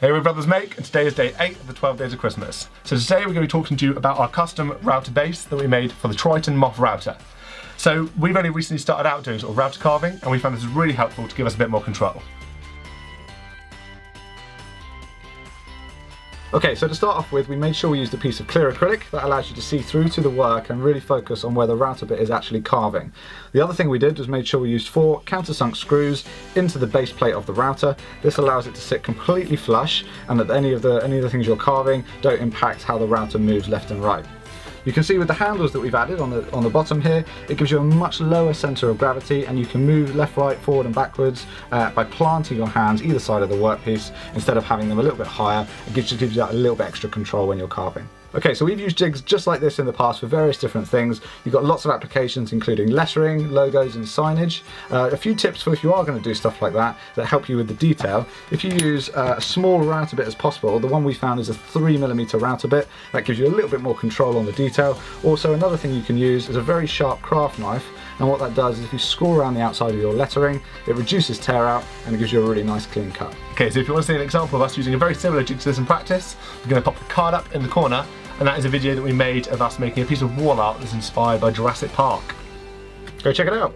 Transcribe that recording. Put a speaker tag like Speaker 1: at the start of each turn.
Speaker 1: Hey, we're Brothers Make, and today is day 8 of the 12 days of Christmas. So today we're going to be talking to you about our custom router base that we made for the Triton Moth router. So we've only recently started out doing sort of router carving, and we found this is really helpful to give us a bit more control.
Speaker 2: Okay, so to start off with, we made sure we used a piece of clear acrylic that allows you to see through to the work and really focus on where the router bit is actually carving. The other thing we did was made sure we used 4 countersunk screws into the base plate of the router. This allows it to sit completely flush and that any of the things you're carving don't impact how the router moves left and right. You can see with the handles that we've added on the bottom here, it gives you a much lower centre of gravity, and you can move left, right, forward and backwards by planting your hands either side of the workpiece instead of having them a little bit higher. It gives you that a little bit extra control when you're carving. Okay, so we've used jigs just like this in the past for various different things. You've got lots of applications including lettering, logos and signage. A few tips for if you are going to do stuff like that help you with the detail. If you use a small router bit as possible, the one we found is a 3mm router bit. That gives you a little bit more control on the detail. Also, another thing you can use is a very sharp craft knife, and what that does is if you score around the outside of your lettering, it reduces tear out and it gives you a really nice clean cut.
Speaker 1: Okay, so if you want to see an example of us using a very similar jig to this in practice, we're going to pop the card up in the corner, and that is a video that we made of us making a piece of wall art that's inspired by Jurassic Park.
Speaker 2: Go check it out.